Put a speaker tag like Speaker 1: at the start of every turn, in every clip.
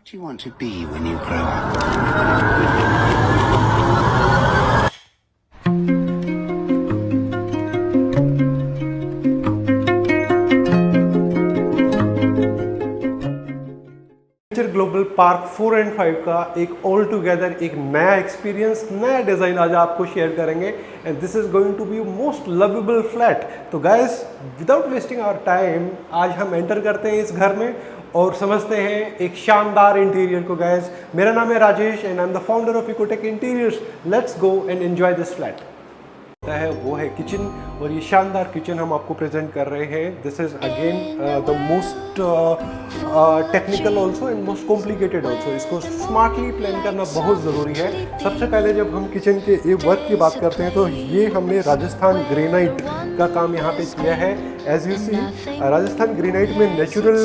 Speaker 1: What do you want to be when you grow up?
Speaker 2: Nature global park 4 and 5 का एक all together एक नया experience, नया design आज आपको शेयर करेंगे and this is going to be most lovable flat. तो guys, without wasting our time आज हम एंटर करते हैं इस घर में और समझते हैं एक शानदार इंटीरियर को। गाइस, मेरा नाम है Rajesh and I am the founder of Ecotech interiors. Let's go and enjoy this flat. है वो है किचन और ये शानदार किचन हम आपको प्रेजेंट कर रहे हैं। This is again the most technical also and most complicated also. इसको स्मार्टली प्लान करना बहुत ज़रूरी है। सबसे पहले जब हम किचन के ये वर्क की बात करते हैं तो ये हमने राजस्थान ग्रेनाइट का काम यहाँ पे किया है। As you see, Rajasthan granite में नेचुरल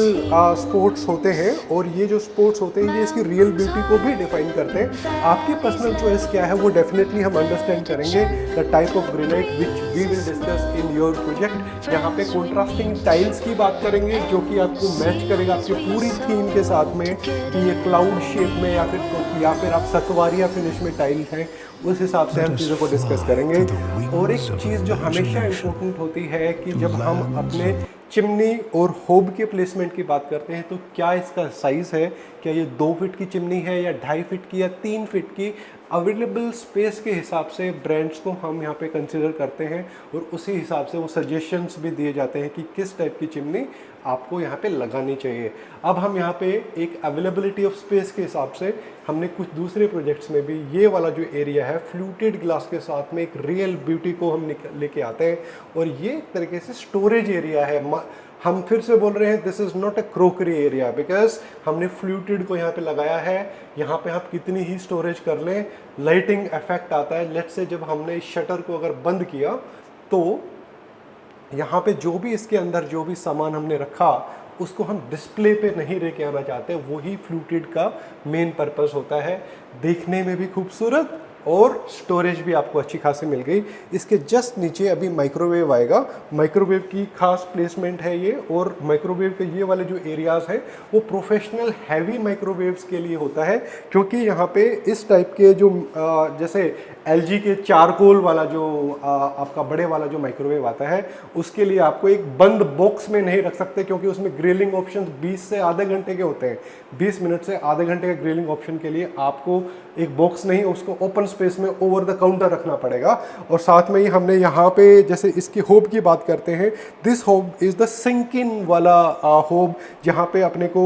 Speaker 2: स्पोर्ट्स होते हैं और ये जो स्पोर्ट्स होते हैं ये इसकी रियल ब्यूटी को भी डिफाइन करते हैं। आपकी पर्सनल चॉइस क्या है वो डेफिनेटली हम अंडरस्टैंड करेंगे। The type of granite which we will discuss in your project. यहाँ पे कॉन्ट्रास्टिंग टाइल्स की बात करेंगे जो कि आपको मैच करेगा आपकी पूरी थीम के साथ में, कि ये क्लाउड शेप में या फिर आप सतवारिया फिनिश में टाइल्स हैं, उस हिसाब से हम चीज़ों को डिस्कस करेंगे। और एक चीज़ जो हमेशा इम्पोर्टेंट होती है कि जब हम अपने चिमनी और होब के प्लेसमेंट की बात करते हैं तो क्या इसका साइज़ है, क्या ये 2 फीट की चिमनी है या 2.5 फीट की या 3 फीट की। अवेलेबल स्पेस के हिसाब से ब्रांड्स को हम यहाँ पे कंसिडर करते हैं और उसी हिसाब से वो सजेशंस भी दिए जाते हैं कि किस टाइप की चिमनी आपको यहाँ पे लगानी चाहिए। अब हम यहाँ पे एक अवेलेबिलिटी ऑफ स्पेस के हिसाब से हमने कुछ दूसरे प्रोजेक्ट्स में भी ये वाला जो एरिया है फ्लूटेड ग्लास के साथ में एक रियल ब्यूटी को हम लेके आते हैं और ये एक तरीके से स्टोरेज एरिया है। हम फिर से बोल रहे हैं this is not a crockery area because हमने फ्लूटेड को यहाँ पे लगाया है। यहाँ पे आप कितनी ही स्टोरेज कर लें, लाइटिंग इफेक्ट आता है। लेट्स से जब हमने इस शटर को अगर बंद किया तो यहाँ पे जो भी इसके अंदर जो भी सामान हमने रखा उसको हम डिस्प्ले पे नहीं लेके आना चाहते। वही फ्लूटेड का मेन पर्पस होता है, देखने में भी खूबसूरत और स्टोरेज भी आपको अच्छी खासी मिल गई। इसके जस्ट नीचे अभी माइक्रोवेव आएगा। माइक्रोवेव की खास प्लेसमेंट है ये, और माइक्रोवेव के ये वाले जो एरियाज़ हैं वो प्रोफेशनल हैवी माइक्रोवेव्स के लिए होता है, क्योंकि यहाँ पे इस टाइप के जो जैसे LG के चारकोल वाला जो आपका बड़े वाला जो माइक्रोवेव आता है उसके लिए आपको एक बंद बॉक्स में नहीं रख सकते, क्योंकि उसमें ग्रिलिंग ऑप्शन 20 से आधे घंटे के होते हैं। 20 मिनट से आधे घंटे के ग्रिलिंग ऑप्शन के लिए आपको एक बॉक्स नहीं, उसको ओपन स्पेस में ओवर द काउंटर रखना पड़ेगा। और साथ में ही हमने यहाँ पे जैसे इसकी होब की बात करते हैं, दिस होब इज़ द सिंक इन वाला होब, जहाँ पे अपने को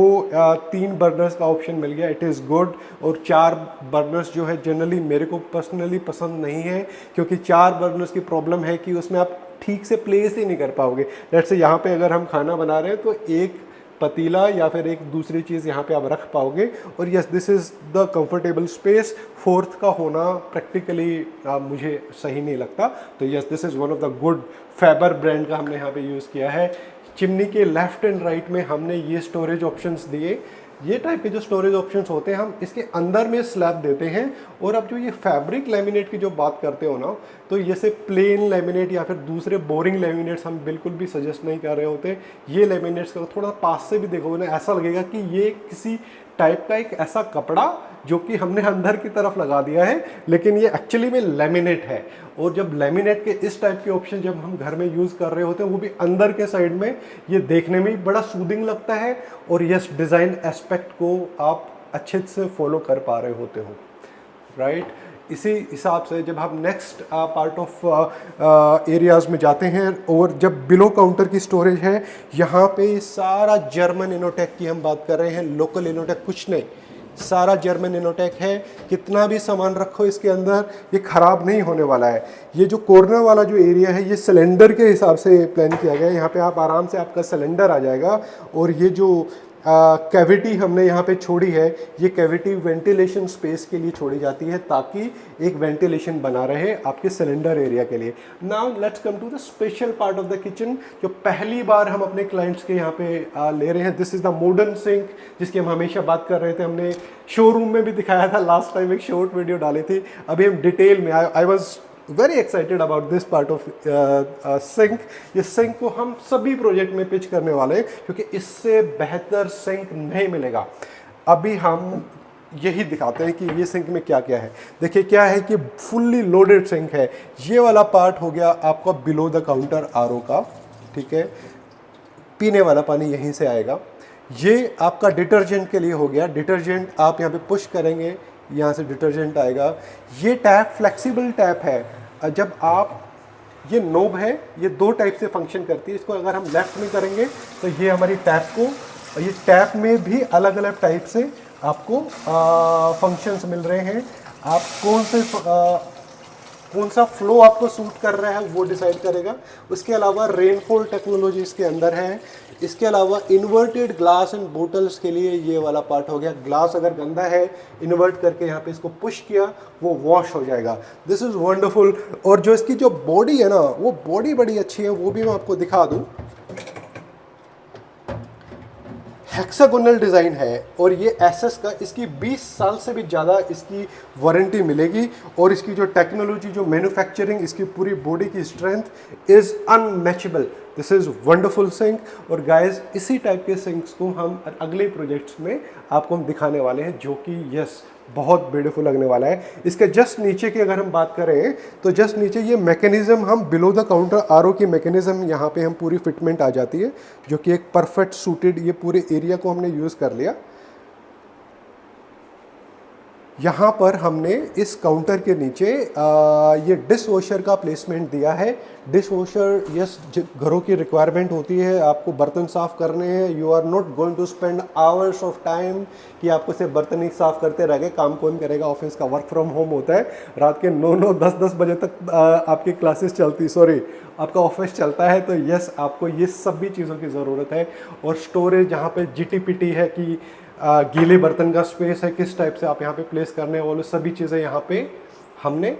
Speaker 2: 3 बर्नर्स का ऑप्शन मिल गया। It is good. और 4 बर्नर्स जो है जनरली मेरे को पर्सनली पसंद नहीं है, क्योंकि 4 बर्नर्स की प्रॉब्लम है कि उसमें आप ठीक से प्लेस ही नहीं कर पाओगे। लेट्स से यहाँ पे अगर हम खाना बना रहे हैं तो एक पतीला या फिर एक दूसरी चीज़ यहाँ पे आप रख पाओगे। और yes, this is the comfortable space. 4th का होना प्रैक्टिकली मुझे सही नहीं लगता। तो yes, this is one of the good fibre brand का हमने यहाँ पे यूज़ किया है। चिमनी के लेफ्ट एंड राइट में हमने ये स्टोरेज ऑप्शंस दिए। ये टाइप के जो स्टोरेज ऑप्शंस होते हैं हम इसके अंदर में स्लैब देते हैं। और अब जो ये फैब्रिक लैमिनेट की जो बात करते हो ना, तो ये से प्लेन लैमिनेट या फिर दूसरे बोरिंग लैमिनेट्स हम बिल्कुल भी सजेस्ट नहीं कर रहे होते। ये लैमिनेट्स का थोड़ा पास से भी देखोगे ना, ऐसा लगेगा कि ये किसी टाइप का एक ऐसा कपड़ा जो कि हमने अंदर की तरफ लगा दिया है, लेकिन ये एक्चुअली में लैमिनेट है। और जब लैमिनेट के इस टाइप के ऑप्शन जब हम घर में यूज़ कर रहे होते हैं वो भी अंदर के साइड में, ये देखने में भी बड़ा सूदिंग लगता है। और यस, डिज़ाइन एस्पेक्ट को आप अच्छे से फॉलो कर पा रहे होते हो, राइट। इसी हिसाब से जब हम नेक्स्ट पार्ट ऑफ एरियाज़ में जाते हैं और जब बिलो काउंटर की स्टोरेज है, यहाँ पे सारा जर्मन इनोटेक की हम बात कर रहे हैं, लोकल इनोटेक कुछ नहीं, सारा जर्मन इनोटेक है। कितना भी सामान रखो इसके अंदर ये ख़राब नहीं होने वाला है। ये जो कॉर्नर वाला जो एरिया है ये सिलेंडर के हिसाब से प्लान किया गया है। यहाँ पे आप आराम से आपका सिलेंडर आ जाएगा। और ये जो कैविटी हमने यहाँ पे छोड़ी है, ये कैविटी वेंटिलेशन स्पेस के लिए छोड़ी जाती है ताकि एक वेंटिलेशन बना रहे आपके सिलेंडर एरिया के लिए। Now let's come to the special part of the kitchen, जो पहली बार हम अपने क्लाइंट्स के यहाँ पे ले रहे हैं। This is the modern sink, जिसकी हम हमेशा बात कर रहे थे। हमने शोरूम में भी दिखाया था, लास्ट टाइम एक शॉर्ट वीडियो डाली थी। अभी हम डिटेल में I was very excited about this part of sink. ये सिंक को हम सभी प्रोजेक्ट में पिच करने वाले हैं, क्योंकि इससे बेहतर सिंक नहीं मिलेगा। अभी हम यही दिखाते हैं कि ये सिंक में क्या क्या है। देखिए क्या है कि फुल्ली लोडेड सिंक है। ये वाला पार्ट हो गया आपका बिलो द काउंटर आरओ का, ठीक है, पीने वाला पानी यहीं से आएगा। ये आपका डिटर्जेंट के लिए हो गया, डिटर्जेंट आप यहाँ पे पुश करेंगे, यहाँ से डिटर्जेंट आएगा। ये टैप फ्लेक्सिबल टैप है, जब आप, ये नोब है, ये दो टाइप से फंक्शन करती है। इसको अगर हम लेफ्ट में करेंगे तो ये हमारी टैप को, ये टैप में भी अलग अलग टाइप से आपको फंक्शंस मिल रहे हैं। आप कौन सा फ्लो आपको सूट कर रहा है वो डिसाइड करेगा। उसके अलावा रेनफॉल टेक्नोलॉजी इसके अंदर है। इसके अलावा इन्वर्टेड ग्लास एंड बोटल्स के लिए ये वाला पार्ट हो गया। ग्लास अगर गंदा है, इन्वर्ट करके यहाँ पे इसको पुश किया, वो वॉश हो जाएगा। This is wonderful. और जो इसकी जो बॉडी है ना, वो बॉडी बड़ी अच्छी है, वो भी मैं आपको दिखा दूँ। हेक्सागोनल डिज़ाइन है और ये एसएस का, इसकी 20 साल से भी ज़्यादा इसकी वारंटी मिलेगी। और इसकी जो टेक्नोलॉजी, जो मैन्युफैक्चरिंग, इसकी पूरी बॉडी की strength is unmatchable. This is wonderful sink. और गाइस इसी टाइप के सिंक्स को हम अगले प्रोजेक्ट्स में आपको हम दिखाने वाले हैं, जो कि यस बहुत ब्यूटीफुल लगने वाला है। इसके जस्ट नीचे की अगर हम बात करें तो जस्ट नीचे ये मैकेनिज्म, हम बिलो द काउंटर आरओ की मैकेनिज्म यहाँ पे हम पूरी फिटमेंट आ जाती है, जो कि एक परफेक्ट सूटेड, ये पूरे एरिया को हमने यूज़ कर लिया। यहाँ पर हमने इस काउंटर के नीचे ये डिश वॉशर का प्लेसमेंट दिया है। डिश वॉशर यस घरों की रिक्वायरमेंट होती है, आपको बर्तन साफ़ करने हैं। You are not going to spend hours of time कि आपको सिर्फ बर्तन ही साफ़ करते रह गए, काम कौन करेगा। ऑफिस का वर्क फ्रॉम होम होता है, रात के 9-9, 10-10 बजे तक आपकी क्लासेस चलती, सॉरी आपका ऑफिस चलता है। तो यस आपको ये सभी चीज़ों की ज़रूरत है। और स्टोरेज जहाँ पे जीटीपीटी है कि गीले बर्तन का स्पेस है, किस टाइप से आप यहाँ पे प्लेस करने वाले, सभी चीज़ें यहाँ पे हमने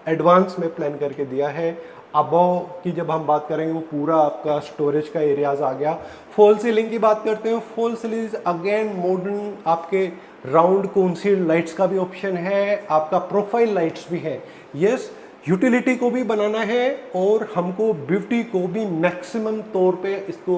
Speaker 2: एडवांस में प्लान करके दिया है। अबव की जब हम बात करेंगे, वो पूरा आपका स्टोरेज का एरियाज आ गया। फॉल सीलिंग की बात करते हैं, फॉल सीलिंग अगेन मॉडर्न, आपके राउंड कॉन्सील्ड लाइट्स का भी ऑप्शन है, आपका प्रोफाइल लाइट्स भी है। यस यूटिलिटी को भी बनाना है और हमको ब्यूटी को भी मैक्सिमम तौर पे इसको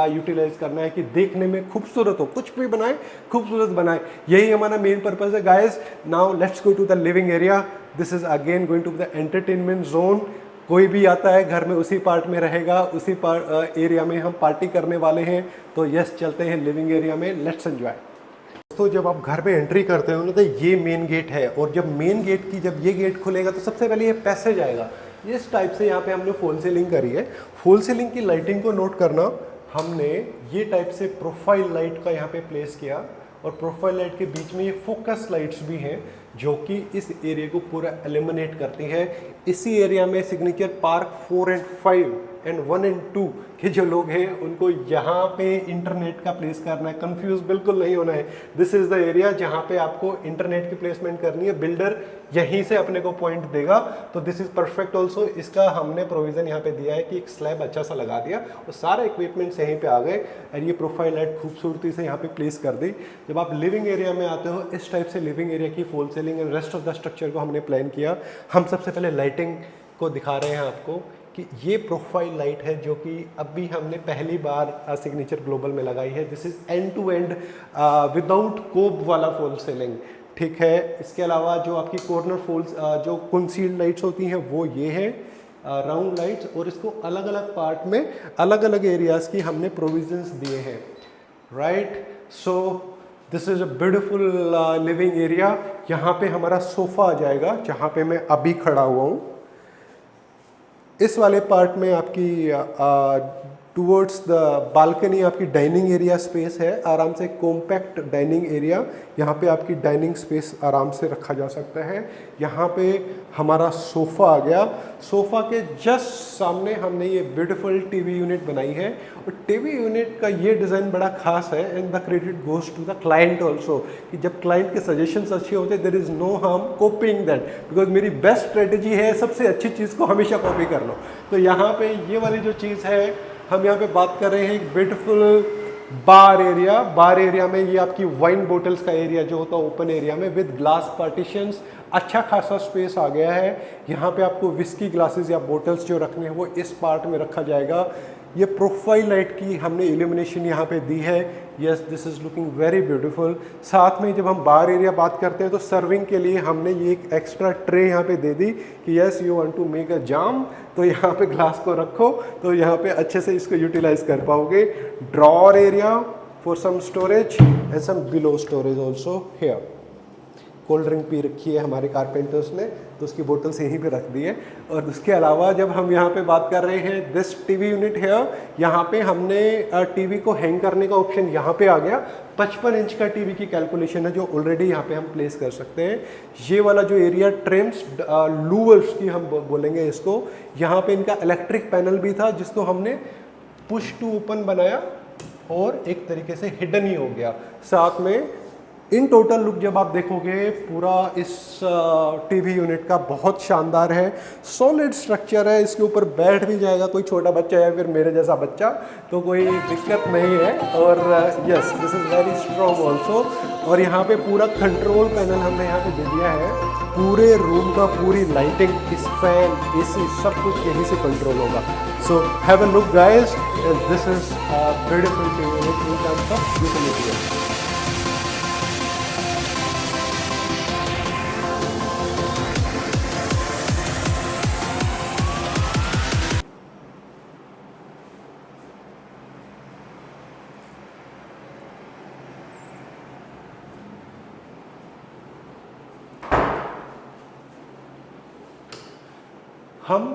Speaker 2: यूटिलाइज करना है कि देखने में खूबसूरत हो, कुछ भी बनाए खूबसूरत बनाए। यही हमारा मेन पर्पस है guys. Now let's go to the living area. This is again going to the entertainment zone. कोई भी आता है घर में उसी पार्ट में रहेगा, उसी एरिया में हम पार्टी करने वाले हैं। तो यस चलते हैं लिविंग एरिया में, लेट्स एंजॉय। तो जब आप घर में एंट्री करते हो ना, तो ये मेन गेट है। और जब मेन गेट की जब ये गेट खुलेगा तो सबसे पहले ये पैसेज आएगा। इस टाइप से यहाँ पे हमने फॉल सीलिंग करी है। फॉल सीलिंग की लाइटिंग को नोट करना, हमने ये टाइप से प्रोफाइल लाइट का यहाँ पे प्लेस किया। और प्रोफाइल लाइट के बीच में ये फोकस लाइट्स भी हैं, जो कि इस एरिया को पूरा एलिमिनेट करती है। इसी एरिया में signature park 4 and 5 and 1 and 2 के जो लोग हैं, उनको यहाँ पे इंटरनेट का प्लेस करना है। कंफ्यूज बिल्कुल नहीं होना है। दिस इज़ द एरिया जहाँ पे आपको इंटरनेट की प्लेसमेंट करनी है। बिल्डर यहीं से अपने को पॉइंट देगा, तो दिस इज़ परफेक्ट ऑल्सो। इसका हमने प्रोविज़न यहाँ पे दिया है कि एक स्लैब अच्छा सा लगा दिया और सारे इक्विपमेंट्स यहीं पे आ गए। और ये प्रोफाइल लाइट खूबसूरती से यहाँ पे प्लेस कर दी। जब आप लिविंग एरिया में आते हो, इस टाइप से लिविंग एरिया की fall ceiling and rest of the structure को हमने प्लान किया। हम सबसे पहले लाइटिंग को दिखा रहे हैं आपको कि ये प्रोफाइल लाइट है, जो कि अभी हमने पहली बार सिग्नेचर ग्लोबल में लगाई है। This is end to end without कोब वाला फॉल सीलिंग, ठीक है। इसके अलावा जो आपकी कॉर्नर फॉल्स जो कंसील्ड लाइट्स होती हैं, वो ये है राउंड लाइट्स। और इसको अलग अलग पार्ट में अलग अलग एरियाज़ की हमने प्रोविजंस दिए हैं, right. So this is a beautiful living area. यहाँ पे हमारा सोफ़ा आ जाएगा, जहाँ पे मैं अभी खड़ा हुआ हूँ। इस वाले पार्ट में आपकी टूवर्ड्स द बालकनी आपकी डाइनिंग एरिया स्पेस है। आराम से कॉम्पैक्ट डाइनिंग एरिया, यहाँ पे आपकी डाइनिंग स्पेस आराम से रखा जा सकता है। यहाँ पे हमारा सोफ़ा आ गया। सोफ़ा के जस्ट सामने हमने ये ब्यूटीफुल टीवी यूनिट बनाई है। और टीवी यूनिट का ये डिज़ाइन बड़ा खास है, and the credit goes to the client also, कि जब क्लाइंट के सजेशंस अच्छे होते हैं, there is no harm copying that, because मेरी बेस्ट स्ट्रेटजी है सबसे अच्छी चीज़ को हमेशा कॉपी कर लो। तो यहाँ पे ये वाली जो चीज़ है, हम यहाँ पे बात कर रहे हैं एक ब्यूटीफुल बार एरिया। बार एरिया में ये आपकी वाइन बोटल्स का एरिया जो होता है ओपन एरिया में, विद ग्लास पार्टीशंस, अच्छा खासा स्पेस आ गया है। यहाँ पे आपको विस्की ग्लासेस या बोटल्स जो रखने हैं वो इस पार्ट में रखा जाएगा। ये प्रोफाइल लाइट की हमने इल्यूमिनेशन यहाँ पे दी है। Yes, this is looking very beautiful. साथ में जब हम बार एरिया बात करते हैं तो सर्विंग के लिए हमने ये एक एक्स्ट्रा ट्रे यहाँ पे दे दी कि yes you want to make a jam, तो यहाँ पे ग्लास को रखो तो यहाँ पे अच्छे से इसको यूटिलाइज कर पाओगे। Drawer area for some storage and some below storage also here. Cold drink पी रखी है हमारे कारपेंटर्स ने तो उसकी बोतल्स यहीं पे रख दी है। और उसके अलावा जब हम यहाँ पे बात कर रहे हैं दिस टीवी यूनिट है, यहाँ पे हमने टीवी को हैंग करने का ऑप्शन यहाँ पे आ गया। 55 इंच का टीवी की कैलकुलेशन है जो ऑलरेडी यहाँ पे हम प्लेस कर सकते हैं। ये वाला जो एरिया ट्रिम्स लूवर्स की हम बोलेंगे इसको, यहाँ पे इनका इलेक्ट्रिक पैनल भी था जिसको हमने पुश टू ओपन बनाया और एक तरीके से हिडन ही हो गया। साथ में इन टोटल लुक जब आप देखोगे पूरा इस टीवी यूनिट का बहुत शानदार है, सॉलिड स्ट्रक्चर है। इसके ऊपर बैठ भी जाएगा कोई छोटा बच्चा या फिर मेरे जैसा बच्चा तो कोई दिक्कत नहीं है। और yes this is very strong also. और यहाँ पे पूरा कंट्रोल पैनल हमने यहाँ पे दे दिया है। पूरे रूम का पूरी लाइटिंग, इस फैन, एसी सब कुछ यहीं से कंट्रोल होगा। So have a look guys, this is beautiful TV unit in terms of utility. हम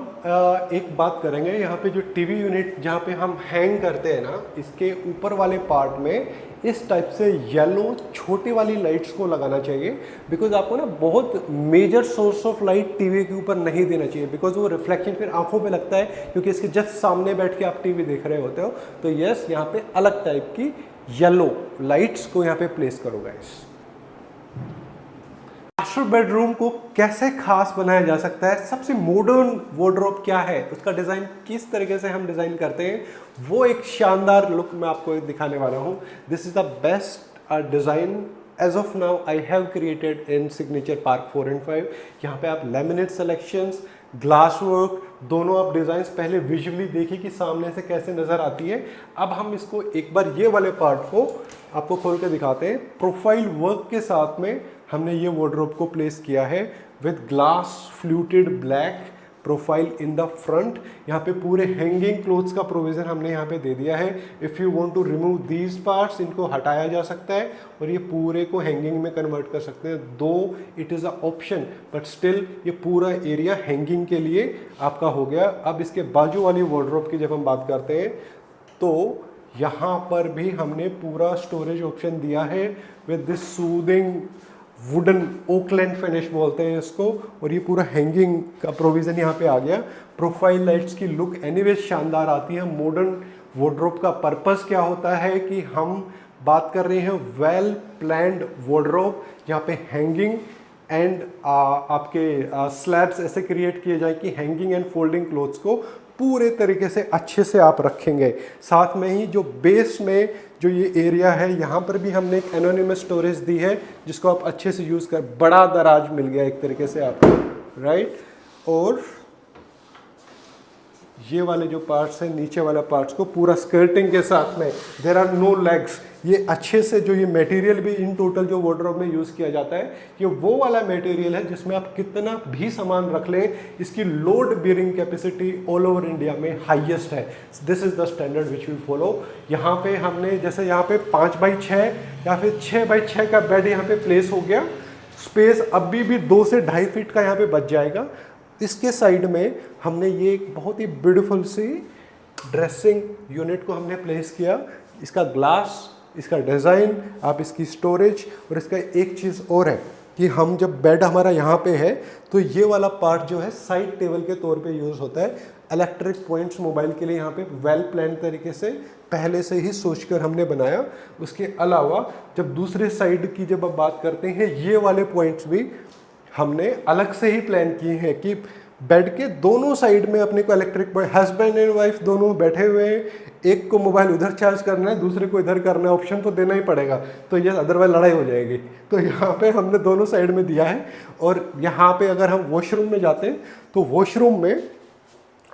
Speaker 2: एक बात करेंगे यहाँ पे जो टीवी यूनिट जहाँ पे हम हैंग करते हैं ना, इसके ऊपर वाले पार्ट में इस टाइप से येलो छोटे वाली लाइट्स को लगाना चाहिए। बिकॉज आपको ना बहुत major source of light TV के ऊपर नहीं देना चाहिए, बिकॉज वो रिफ्लेक्शन फिर आंखों पे लगता है क्योंकि इसके जस्ट सामने बैठ के आप टीवी देख रहे होते हो। तो यस, यहाँ पे अलग टाइप की येलो लाइट्स को यहाँ पे प्लेस करो गाइस। मास्टर बेडरूम को कैसे खास बनाया जा सकता है, सबसे मॉडर्न वार्डरोब क्या है, उसका डिज़ाइन किस तरीके से हम डिज़ाइन करते हैं, वो एक शानदार लुक मैं आपको दिखाने वाला हूँ। This is the best design as of now I have created in signature park 4 and 5। यहाँ पे आप लेमिनेट सेलेक्शंस, ग्लास वर्क, दोनों आप डिज़ाइंस पहले विजुअली देखिए कि सामने से कैसे नज़र आती है। अब हम इसको एक बार ये वाले पार्ट को आपको खोल के दिखाते हैं। प्रोफाइल वर्क के साथ में हमने ये वार्डरोब को प्लेस किया है with glass fluted black profile in the front. यहाँ पे पूरे हैंगिंग क्लोथ्स का प्रोविज़न हमने यहाँ पे दे दिया है। If you want to remove these parts, इनको हटाया जा सकता है और ये पूरे को हैंगिंग में कन्वर्ट कर सकते हैं। दो it is a option but still ये पूरा एरिया हैंगिंग के लिए आपका हो गया। अब इसके बाजू वाली वार्डरोब की जब हम बात करते हैं तो यहाँ पर भी हमने पूरा स्टोरेज ऑप्शन दिया है with this soothing wooden Oakland finish बोलते हैं इसको, और ये पूरा हैंगिंग का प्रोविज़न यहाँ पे आ गया। प्रोफाइल लाइट्स की लुक एनीवेज शानदार आती है। मॉडर्न वार्डरोब का पर्पस क्या होता है कि हम बात कर रहे हैं वेल प्लान्ड वार्डरोब जहाँ पे हैंगिंग एंड आपके स्लैब्स ऐसे क्रिएट किए जाए कि हैंगिंग एंड फोल्डिंग क्लोथ्स को पूरे तरीके से अच्छे से आप रखेंगे। साथ में ही जो बेस में जो ये एरिया है यहाँ पर भी हमने एक एनोनिमस स्टोरेज दी है जिसको आप अच्छे से यूज़ कर, बड़ा दराज मिल गया एक तरीके से आपको, राइट। और ये वाले जो पार्ट्स हैं, नीचे वाला पार्ट्स को पूरा स्कर्टिंग के साथ में, देयर आर नो लेग्स। ये अच्छे से जो ये मटेरियल भी इन टोटल जो वार्डरोब में यूज़ किया जाता है, ये वो वाला मटेरियल है जिसमें आप कितना भी सामान रख लें, इसकी load bearing capacity all over India में हाईएस्ट है। This is the standard which we follow. यहाँ पे हमने जैसे यहाँ पे 5x6 या फिर 6x6 का बेड यहाँ पे प्लेस हो गया। स्पेस अभी भी 2 से 2.5 फीट का यहाँ पे बच जाएगा। इसके साइड में हमने ये एक बहुत ही ब्यूटीफुल सी ड्रेसिंग यूनिट को हमने प्लेस किया। इसका ग्लास, इसका डिज़ाइन, आप इसकी स्टोरेज, और इसका एक चीज़ और है कि हम जब बेड हमारा यहाँ पे है तो ये वाला पार्ट जो है साइड टेबल के तौर पे यूज़ होता है। इलेक्ट्रिक पॉइंट्स मोबाइल के लिए यहाँ पे वेल प्लान तरीके से पहले से ही सोचकर हमने बनाया। उसके अलावा जब दूसरे साइड की जब आप बात करते हैं, ये वाले पॉइंट्स भी हमने अलग से ही प्लान किए हैं कि बेड के दोनों साइड में अपने को electric point, husband and wife दोनों बैठे हुए हैं, एक को मोबाइल उधर चार्ज करना है, दूसरे को इधर करना है, ऑप्शन तो देना ही पड़ेगा, तो ये अदरवाइज लड़ाई हो जाएगी। तो यहाँ पे हमने दोनों साइड में दिया है। और यहाँ पे अगर हम वॉशरूम में जाते हैं तो वॉशरूम में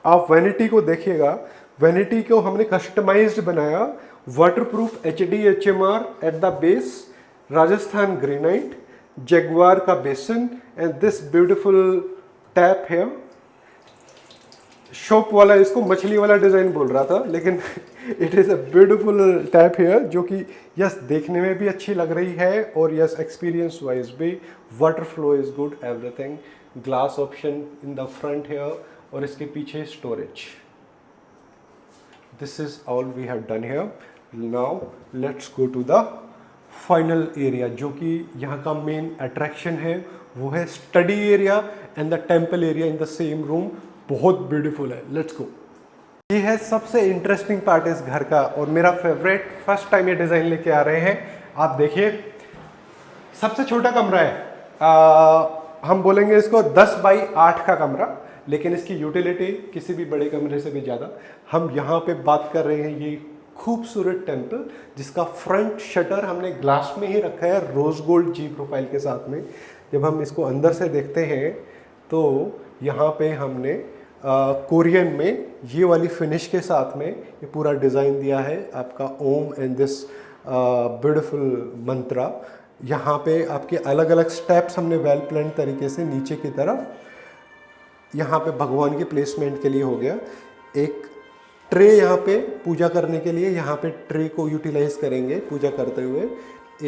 Speaker 2: आप वैनिटी को देखिएगा, वैनिटी को हमने कस्टमाइज्ड बनाया, waterproof HDHMR at the base, Rajasthan granite, Jaguar का basin and this beautiful tap है। शॉप वाला इसको मछली वाला डिज़ाइन बोल रहा था, लेकिन it is a beautiful tap here जो कि यस देखने में भी अच्छी लग रही है और यस एक्सपीरियंस वाइज भी water flow is good, everything. Glass option in the front here और इसके पीछे स्टोरेज। This is all we have done here. Now let's go to the final area जो कि यहाँ का मेन अट्रैक्शन है, वो है study area and the temple area in the same room. बहुत ब्यूटीफुल है, लेट्स गो। ये है सबसे इंटरेस्टिंग पार्ट इस घर का और मेरा फेवरेट, फर्स्ट टाइम ये डिज़ाइन लेके आ रहे हैं। आप देखिए सबसे छोटा कमरा है, हम बोलेंगे इसको 10 बाई 8 का कमरा, लेकिन इसकी यूटिलिटी किसी भी बड़े कमरे से भी ज़्यादा। हम यहाँ पे बात कर रहे हैं ये खूबसूरत टेम्पल जिसका फ्रंट शटर हमने ग्लास में ही रखा है रोज गोल्ड जी प्रोफाइल के साथ में। जब हम इसको अंदर से देखते हैं तो यहाँ पे हमने कोरियन में ये वाली फिनिश के साथ में ये पूरा डिज़ाइन दिया है आपका ओम एंड दिस ब्यूटीफुल मंत्रा। यहाँ पे आपके अलग अलग स्टेप्स हमने वेल प्लान तरीके से नीचे की तरफ यहाँ पे भगवान के प्लेसमेंट के लिए हो गया। एक ट्रे यहाँ पे पूजा करने के लिए, यहाँ पे ट्रे को यूटिलाइज करेंगे पूजा करते हुए।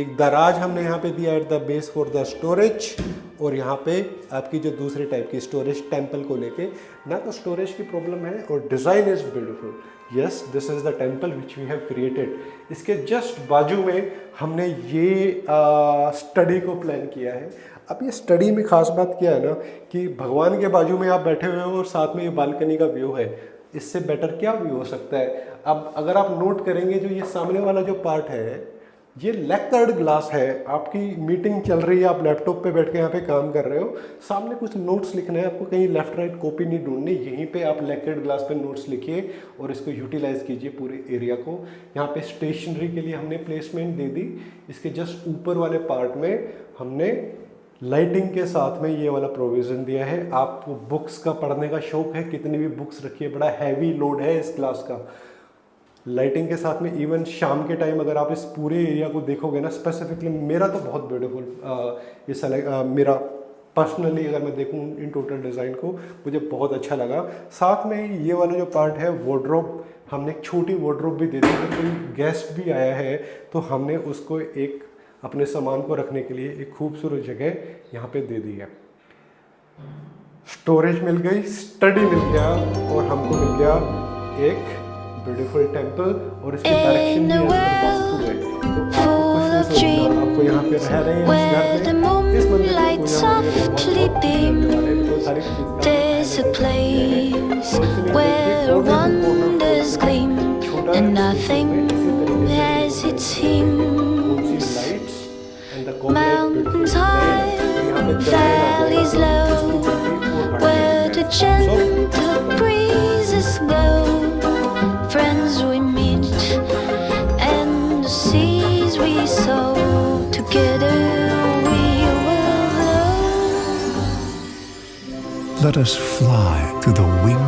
Speaker 2: एक दराज हमने यहाँ पे दिया eight the base for the storage, और यहाँ पे आपकी जो दूसरे टाइप की स्टोरेज टेम्पल को लेके, ना तो स्टोरेज की प्रॉब्लम है और design is beautiful. Yes, this is the temple which we have created. इसके जस्ट बाजू में हमने ये स्टडी को प्लान किया है। अब ये स्टडी में ख़ास बात क्या है ना कि भगवान के बाजू में आप बैठे हुए हो और साथ में ये बालकनी का व्यू है, इससे बेटर क्या व्यू हो सकता है। अब अगर आप नोट करेंगे जो ये सामने वाला जो पार्ट है ये लैक्वर्ड ग्लास है। आपकी मीटिंग चल रही है, आप लैपटॉप पे बैठ के यहाँ पे काम कर रहे हो, सामने कुछ नोट्स लिखना है, आपको कहीं लेफ्ट राइट कॉपी नहीं ढूंढनी, यहीं पे आप लैक्वर्ड ग्लास पे नोट्स लिखिए और इसको यूटिलाइज कीजिए पूरे एरिया को। यहाँ पे स्टेशनरी के लिए हमने प्लेसमेंट दे दी। इसके जस्ट ऊपर वाले पार्ट में हमने लाइटिंग के साथ में ये वाला प्रोविज़न दिया है। आपको बुक्स का पढ़ने का शौक है, कितनी भी बुक्स रखिए, बड़ा हैवी लोड है इस क्लास का। लाइटिंग के साथ में इवन शाम के टाइम अगर आप इस पूरे एरिया को देखोगे ना, स्पेसिफिकली मेरा तो बहुत ब्यूटीफुल ये मेरा पर्सनली अगर मैं देखूं इन टोटल डिज़ाइन को मुझे बहुत अच्छा लगा। साथ में ये वाला जो पार्ट है वार्डरोब, हमने एक छोटी वार्डरोब भी दे दी है। कोई गेस्ट भी आया है तो हमने उसको एक अपने सामान को रखने के लिए एक खूबसूरत जगह यहाँ पे दे दी है। स्टोरेज मिल गई, स्टडी मिल गया और हमको मिल गया एक ब्यूटीफुल टेम्पल और इसके डायरेक्शन भी वास्तु है। तो आपको यहाँ पे रह रहे हैं इस घर में, इस मंदिर को सारी
Speaker 3: Mountains high, valleys low, where the gentle breezes blow. Friends we meet and the seas we sow. Together we will blow.
Speaker 4: Let us fly to the wings.